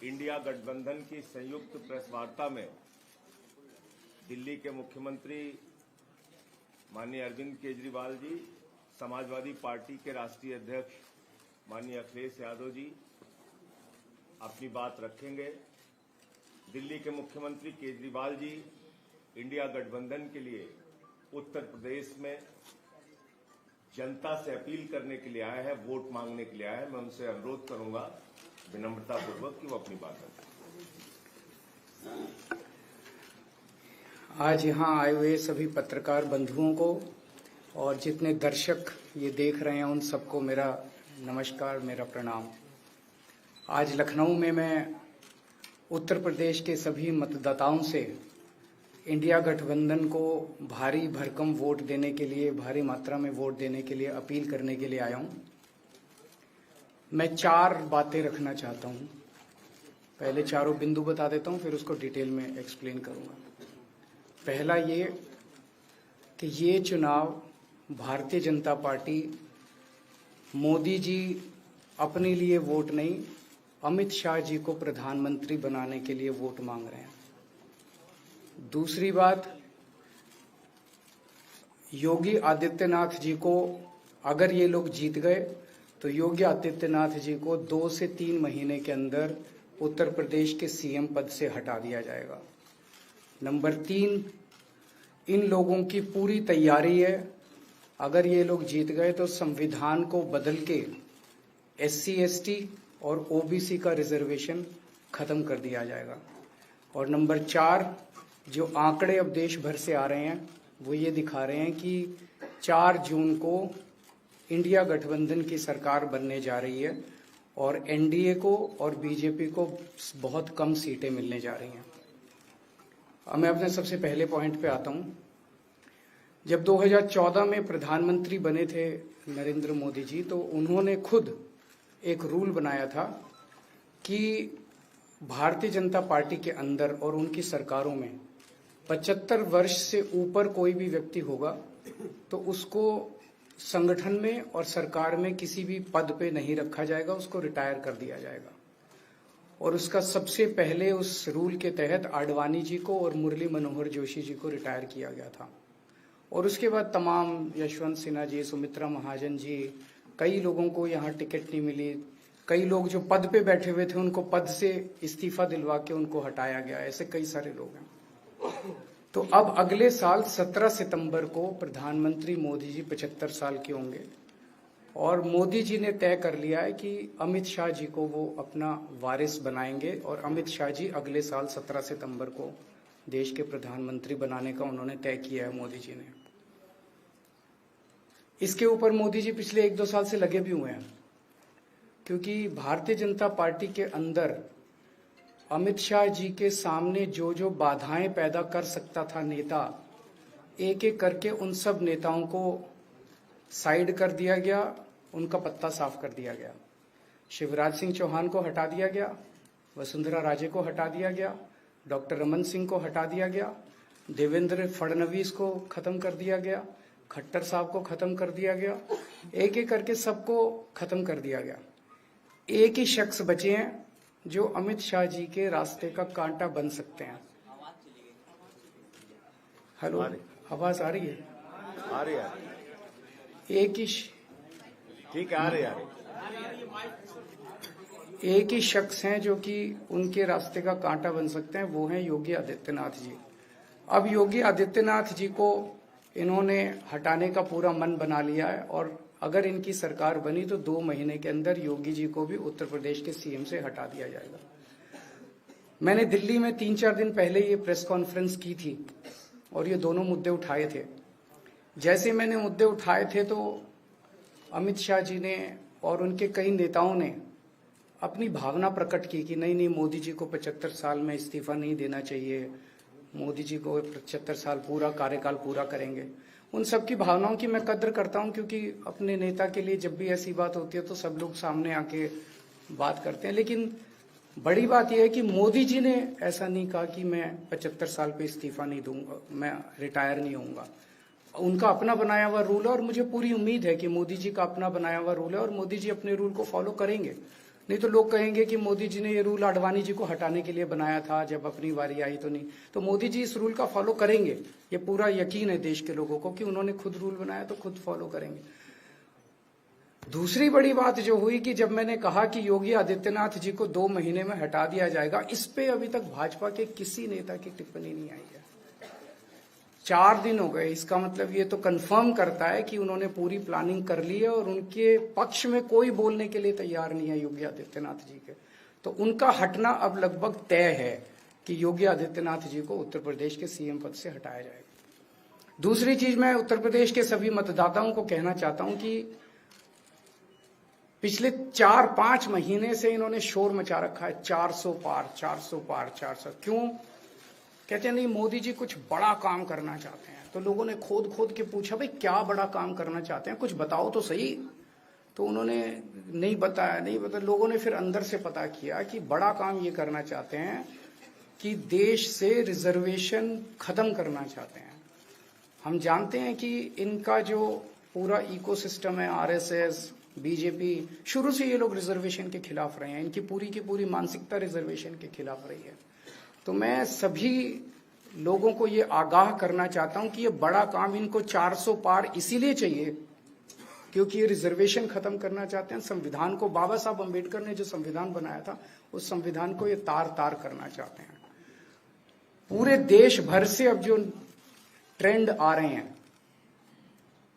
India गठबंधन की संयुक्त प्रेस वार्ता में दिल्ली के मुख्यमंत्री माननीय अरविंद केजरीवाल जी, समाजवादी पार्टी के राष्ट्रीय अध्यक्ष माननीय अखिलेश यादव जी अपनी बात रखेंगे। दिल्ली के मुख्यमंत्री केजरीवाल जी इंडिया गठबंधन के लिए उत्तर प्रदेश में जनता से अपील करने के लिए आया है, वोट मांगने के लिए आया है। मैं उनसे अनुरोध करूंगा विनम्रतापूर्वक कि वो अपनी बात रखें। आज यहाँ आए हुए सभी पत्रकार बंधुओं को और जितने दर्शक ये देख रहे हैं उन सबको मेरा नमस्कार, मेरा प्रणाम। आज लखनऊ में मैं उत्तर प्रदेश के सभी मतदाताओं से इंडिया गठबंधन को भारी भरकम वोट देने के लिए, भारी मात्रा में वोट देने के लिए अपील करने के लिए आया हूं। मैं 4 बातें रखना चाहता हूं। पहले चारों बिंदु बता देता हूं, फिर उसको डिटेल में एक्सप्लेन करूंगा। पहला ये कि ये चुनाव भारतीय जनता पार्टी, मोदी जी अपने लिए वोट नहीं, अमित शाह जी को प्रधानमंत्री बनाने के लिए वोट मांग रहे हैं। दूसरी बात, योगी आदित्यनाथ जी को अगर ये लोग जीत गए तो योगी आदित्यनाथ जी को 2 से 3 महीने के अंदर उत्तर प्रदेश के सीएम पद से हटा दिया जाएगा। नंबर 3, इन लोगों की पूरी तैयारी है, अगर ये लोग जीत गए तो संविधान को बदल के SC ST और OBC का रिजर्वेशन खत्म कर दिया जाएगा। और नंबर 4, जो आंकड़े अब देश भर से आ रहे हैं वो ये दिखा रहे हैं कि 4 जून को इंडिया गठबंधन की सरकार बनने जा रही है और NDA को और बीजेपी को बहुत कम सीटें मिलने जा रही हैं। अब मैं अपने सबसे पहले पॉइंट पे आता हूं। जब 2014 में प्रधानमंत्री बने थे नरेंद्र मोदी जी, तो उन्होंने खुद एक रूल बनाया था कि भारतीय जनता पार्टी के अंदर और उनकी सरकारों में 75 वर्ष से ऊपर कोई भी व्यक्ति होगा तो उसको संगठन में और सरकार में किसी भी पद पे नहीं रखा जाएगा, उसको रिटायर कर दिया जाएगा। और उसका सबसे पहले उस रूल के तहत आडवाणी जी को और मुरली मनोहर जोशी जी को रिटायर किया गया था। और उसके बाद तमाम यशवंत सिन्हा जी, सुमित्रा महाजन जी, कई लोगों को यहाँ टिकट नहीं मिली। कई लोग जो पद पे बैठे हुए थे उनको पद से इस्तीफा दिलवा के उनको हटाया गया। ऐसे कई सारे लोग हैं। तो अब अगले साल 17 सितंबर को प्रधानमंत्री मोदी जी 75 साल के होंगे और मोदी जी ने तय कर लिया है कि अमित शाह जी को वो अपना वारिस बनाएंगे और अमित शाह जी अगले साल 17 सितंबर को देश के प्रधानमंत्री बनाने का उन्होंने तय किया है मोदी जी ने। इसके ऊपर मोदी जी पिछले 1-2 साल से लगे भी हुए हैं, क्योंकि भारतीय जनता पार्टी के अंदर अमित शाह जी के सामने जो जो बाधाएं पैदा कर सकता था नेता, एक एक करके उन सब नेताओं को साइड कर दिया गया, उनका पत्ता साफ कर दिया गया। शिवराज सिंह चौहान को हटा दिया गया, वसुंधरा राजे को हटा दिया गया, डॉक्टर रमन सिंह को हटा दिया गया, देवेंद्र फडणवीस को खत्म कर दिया गया, खट्टर साहब को खत्म कर दिया गया, एक एक करके सबको खत्म कर दिया गया। एक ही शख्स बचे हैं जो अमित शाह जी के रास्ते का कांटा बन सकते हैं। हेलो, आवाज आ रही है? आ रही है। एक ही ठीक है, आ रही है। एक ही शख्स हैं जो कि उनके रास्ते का कांटा बन सकते हैं, वो हैं योगी आदित्यनाथ जी। अब योगी आदित्यनाथ जी को इन्होंने हटाने का पूरा मन बना लिया है और अगर इनकी सरकार बनी तो 2 महीने के अंदर योगी जी को भी उत्तर प्रदेश के सीएम से हटा दिया जाएगा। मैंने दिल्ली में 3-4 दिन पहले ये प्रेस कॉन्फ्रेंस की थी और ये दोनों मुद्दे उठाए थे। जैसे मैंने मुद्दे उठाए थे तो अमित शाह जी ने और उनके कई नेताओं ने अपनी भावना प्रकट की कि नहीं, मोदी जी को 75 साल में इस्तीफा नहीं देना चाहिए, मोदी जी को 75 साल पूरा कार्यकाल पूरा करेंगे। उन सबकी भावनाओं की मैं कद्र करता हूं, क्योंकि अपने नेता के लिए जब भी ऐसी बात होती है तो सब लोग सामने आके बात करते हैं। लेकिन बड़ी बात यह है कि मोदी जी ने ऐसा नहीं कहा कि मैं 75 साल पे इस्तीफा नहीं दूंगा, मैं रिटायर नहीं होऊंगा। उनका अपना बनाया हुआ रूल है और मुझे पूरी उम्मीद है कि मोदी जी का अपना बनाया हुआ रूल है और मोदी जी अपने रूल को फॉलो करेंगे। नहीं तो लोग कहेंगे कि मोदी जी ने ये रूल आडवाणी जी को हटाने के लिए बनाया था, जब अपनी बारी आई तो नहीं। तो मोदी जी इस रूल का फॉलो करेंगे, ये पूरा यकीन है देश के लोगों को कि उन्होंने खुद रूल बनाया तो खुद फॉलो करेंगे। दूसरी बड़ी बात जो हुई कि जब मैंने कहा कि योगी आदित्यनाथ जी को 2 महीने में हटा दिया जाएगा, इस पे अभी तक भाजपा के किसी नेता की टिप्पणी नहीं आई है। 4 दिन हो गए, इसका मतलब ये तो कंफर्म करता है कि उन्होंने पूरी प्लानिंग कर ली है और उनके पक्ष में कोई बोलने के लिए तैयार नहीं है योगी आदित्यनाथ जी के। तो उनका हटना अब लगभग तय है कि योगी आदित्यनाथ जी को उत्तर प्रदेश के सीएम पद से हटाया जाएगा। दूसरी चीज, मैं उत्तर प्रदेश के सभी मतदाताओं को कहना चाहता हूं कि पिछले 4-5 महीने से इन्होंने शोर मचा रखा है, 400 पार 400 पार 400। क्यों? कहते हैं नहीं मोदी जी कुछ बड़ा काम करना चाहते हैं। तो लोगों ने खोद खोद के पूछा, भाई क्या बड़ा काम करना चाहते हैं, कुछ बताओ तो सही। तो उन्होंने नहीं बताया। लोगों ने फिर अंदर से पता किया कि बड़ा काम ये करना चाहते हैं कि देश से रिजर्वेशन खत्म करना चाहते हैं। हम जानते हैं कि इनका जो पूरा इकोसिस्टम है, आरएसएस, बीजेपी, शुरू से ये लोग रिजर्वेशन के खिलाफ रहे हैं। इनकी पूरी की पूरी मानसिकता रिजर्वेशन के खिलाफ रही है। तो मैं सभी लोगों को ये आगाह करना चाहता हूं कि ये बड़ा काम इनको 400 पार इसीलिए चाहिए क्योंकि ये रिजर्वेशन खत्म करना चाहते हैं। संविधान को, बाबा साहब अम्बेडकर ने जो संविधान बनाया था, उस संविधान को ये तार तार करना चाहते हैं। पूरे देश भर से अब जो ट्रेंड आ रहे हैं,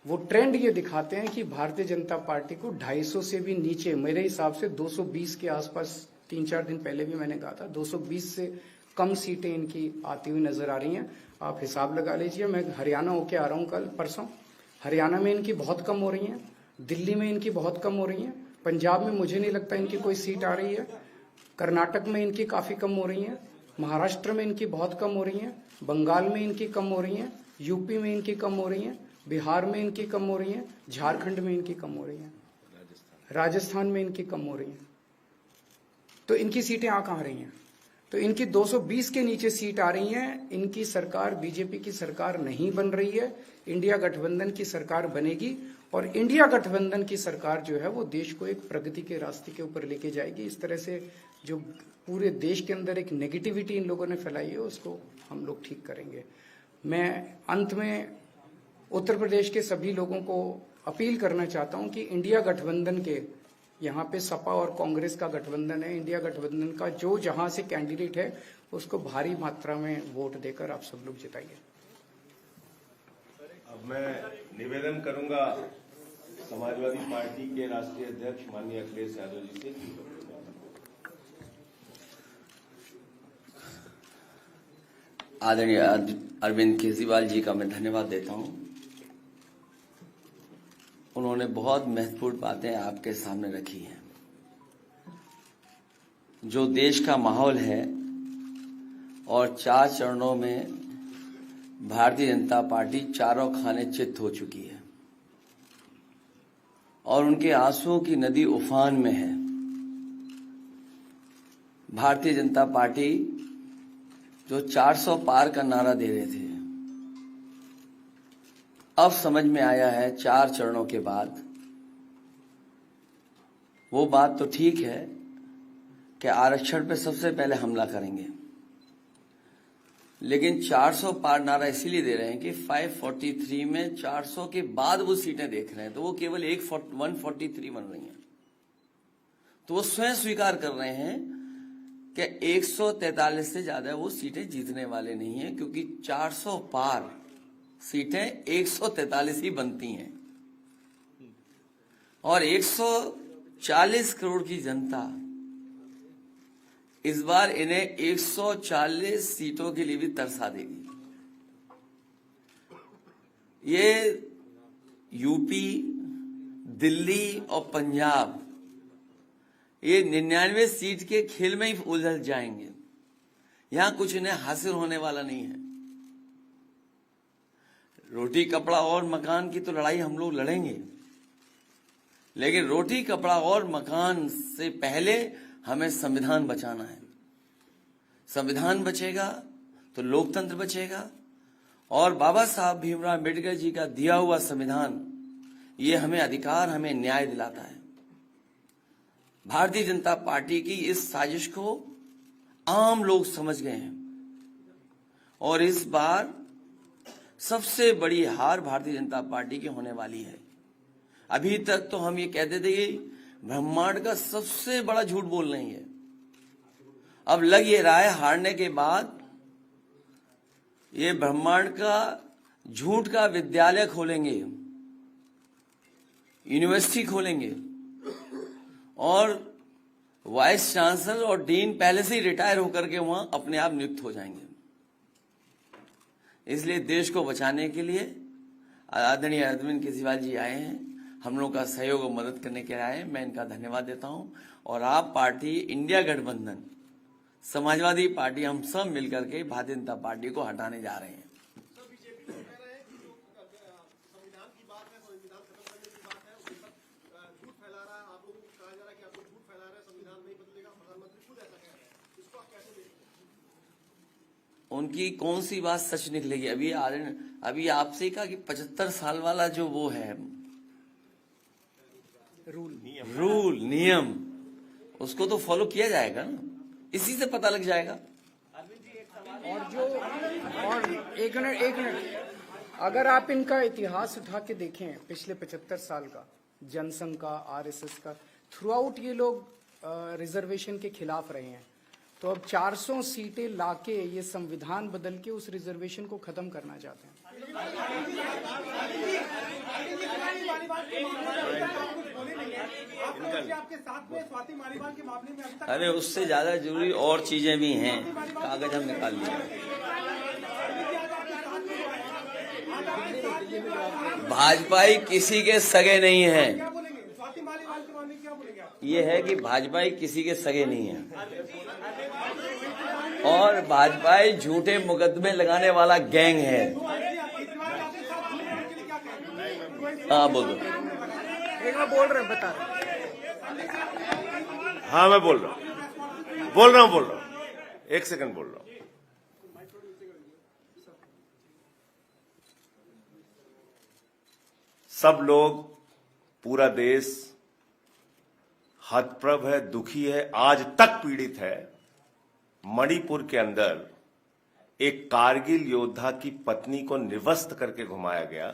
वो ट्रेंड ये दिखाते हैं कि भारतीय जनता पार्टी को 250 से भी नीचे, मेरे हिसाब से 220 के आसपास, 3-4 दिन पहले भी मैंने कहा था, 220 से कम सीटें इनकी आती हुई नजर आ रही हैं। आप हिसाब लगा लीजिए। मैं हरियाणा होके आ रहा हूं कल परसों, हरियाणा में इनकी बहुत कम हो रही हैं, दिल्ली में इनकी बहुत कम हो रही हैं, पंजाब में मुझे नहीं लगता इनकी कोई सीट आ रही है, कर्नाटक में इनकी काफी कम हो रही है, महाराष्ट्र में इनकी बहुत कम हो रही है, बंगाल में इनकी कम हो रही है, यूपी में इनकी कम हो रही है, बिहार में इनकी कम हो रही है, झारखंड में इनकी कम हो रही है, राजस्थान में इनकी कम हो रही है। तो इनकी सीटें आ कहां रही हैं? तो इनकी 220 के नीचे सीट आ रही हैं। इनकी सरकार बीजेपी की सरकार नहीं बन रही है, इंडिया गठबंधन की सरकार बनेगी और इंडिया गठबंधन की सरकार जो है वो देश को एक प्रगति के रास्ते के ऊपर लेके जाएगी। इस तरह से जो पूरे देश के अंदर एक नेगेटिविटी इन लोगों ने फैलाई है, उसको हम लोग ठीक करेंगे। मैं अंत में उत्तर प्रदेश के सभी लोगों को अपील करना चाहता हूं कि इंडिया गठबंधन के, यहाँ पे सपा और कांग्रेस का गठबंधन है, इंडिया गठबंधन का जो जहां से कैंडिडेट है उसको भारी मात्रा में वोट देकर आप सब लोग जिताइए। अब मैं निवेदन करूंगा समाजवादी पार्टी के राष्ट्रीय अध्यक्ष माननीय अखिलेश यादव जी से। आदरणीय अरविंद केजरीवाल जी का मैं धन्यवाद देता हूं। उन्होंने बहुत महत्वपूर्ण बातें आपके सामने रखी हैं। जो देश का माहौल है और 4 चरणों में भारतीय जनता पार्टी चारों खाने चित्त हो चुकी है और उनके आंसुओं की नदी उफान में है। भारतीय जनता पार्टी जो 400 पार का नारा दे रहे थे, अब समझ में आया है 4 चरणों के बाद, वो बात तो ठीक है कि आरक्षण पे सबसे पहले हमला करेंगे, लेकिन 400 पार नारा इसीलिए दे रहे हैं कि 543 में 400 के बाद वो सीटें देख रहे हैं, तो वो केवल 143 बन रही हैं। तो वो स्वयं स्वीकार कर रहे हैं कि 143 से ज्यादा वो सीटें जीतने वाले नहीं हैं, क्योंकि 400 पार सीटें 143 ही बनती हैं और 140 करोड़ की जनता इस बार इन्हें 140 सीटों के लिए भी तरसा देगी। ये यूपी, दिल्ली और पंजाब ये 99 सीट के खेल में ही उलझ जाएंगे। यहां कुछ इन्हें हासिल होने वाला नहीं है। रोटी कपड़ा और मकान की तो लड़ाई हम लोग लड़ेंगे, लेकिन रोटी कपड़ा और मकान से पहले हमें संविधान बचाना है। संविधान बचेगा तो लोकतंत्र बचेगा और बाबा साहब भीमराव अम्बेडकर जी का दिया हुआ संविधान ये हमें अधिकार, हमें न्याय दिलाता है। भारतीय जनता पार्टी की इस साजिश को आम लोग समझ गए हैं और इस बार सबसे बड़ी हार भारतीय जनता पार्टी की होने वाली है। अभी तक तो हम ये कहते थे कि ब्रह्मांड का सबसे बड़ा झूठ बोल रही है, अब लग ये रहा है हारने के बाद ये ब्रह्मांड का झूठ का विद्यालय खोलेंगे, यूनिवर्सिटी खोलेंगे और वाइस चांसलर और डीन पहले से ही रिटायर होकर के वहां अपने आप नियुक्त हो जाएंगे। इसलिए देश को बचाने के लिए आदरणीय अरविंद केजरीवाल जी आए हैं, हम लोगों का सहयोग और मदद करने के लिए आए हैं। मैं इनका धन्यवाद देता हूं और आप पार्टी, इंडिया गठबंधन, समाजवादी पार्टी, हम सब मिलकर के भारतीय जनता पार्टी को हटाने जा रहे हैं। उनकी कौन सी बात सच निकलेगी? अभी आपसे कहा कि 75 साल वाला जो वो है रूल नियम उसको तो फॉलो किया जाएगा ना, इसी से पता लग जाएगा। और एक मिनट अगर आप इनका इतिहास उठा के देखें पिछले 75 साल का, जनसंघ का, आरएसएस का, थ्रू आउट ये लोग रिजर्वेशन के खिलाफ रहे हैं। तो अब 400 सीटें लाके ये संविधान बदल के उस रिजर्वेशन को खत्म करना चाहते हैं। अरे उससे ज्यादा जरूरी और चीजें भी हैं, कागज हम निकाल लिए। भाजपाई किसी के सगे नहीं है, ये है कि भाजपाई किसी के सगे नहीं है और भाजपाई झूठे मुकदमे लगाने वाला गैंग है। हाँ बोलो। एक बार बोल रहे हैं, बता रहे। हाँ मैं बोल रहा हूँ, एक सेकंड बोल रहा हूँ। सब लोग, पूरा देश हतप्रभ है, दुखी है, आज तक पीड़ित है। मणिपुर के अंदर एक कारगिल योद्धा की पत्नी को निवस्त करके घुमाया गया,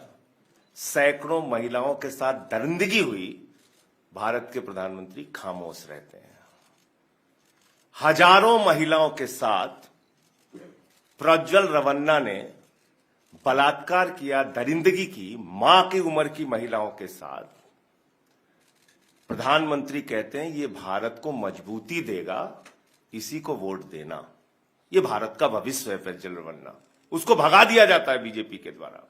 सैकड़ों महिलाओं के साथ दरिंदगी हुई, भारत के प्रधानमंत्री खामोश रहते हैं। हजारों महिलाओं के साथ प्रज्वल रवन्ना ने बलात्कार किया, दरिंदगी की, मां की उम्र की महिलाओं के साथ। प्रधानमंत्री कहते हैं ये भारत को मजबूती देगा, इसी को वोट देना। ये भारत का भविष्य है प्रज्वल रवन्ना, उसको भगा दिया जाता है बीजेपी के द्वारा।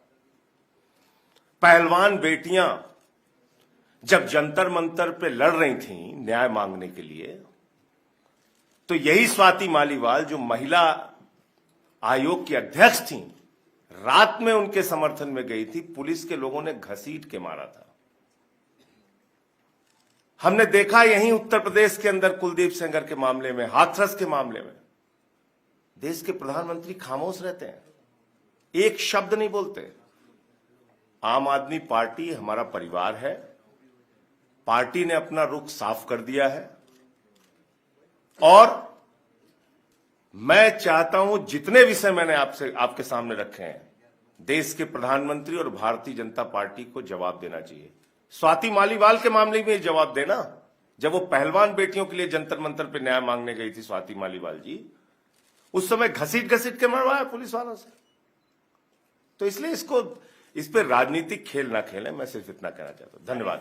पहलवान बेटियां जब जंतर मंतर पे लड़ रही थीं न्याय मांगने के लिए, तो यही स्वाति मालीवाल जो महिला आयोग की अध्यक्ष थीं, रात में उनके समर्थन में गई थी, पुलिस के लोगों ने घसीट के मारा था। हमने देखा यहीं उत्तर प्रदेश के अंदर कुलदीप सेंगर के मामले में, हाथरस के मामले में, देश के प्रधानमंत्री खामोश रहते हैं, एक शब्द नहीं बोलते। आम आदमी पार्टी हमारा परिवार है, पार्टी ने अपना रुख साफ कर दिया है और मैं चाहता हूं जितने विषय मैंने आपके सामने रखे हैं, देश के प्रधानमंत्री और भारतीय जनता पार्टी को जवाब देना चाहिए। स्वाति मालीवाल के मामले में जवाब देना, जब वो पहलवान बेटियों के लिए जंतर मंतर पे न्याय मांगने गई थी स्वाति मालीवाल जी, उस समय घसीट के मरवाया पुलिस वालों से। तो इसलिए इस पे राजनीतिक खेल ना खेलें, मैं सिर्फ इतना कहना चाहता हूं। धन्यवाद।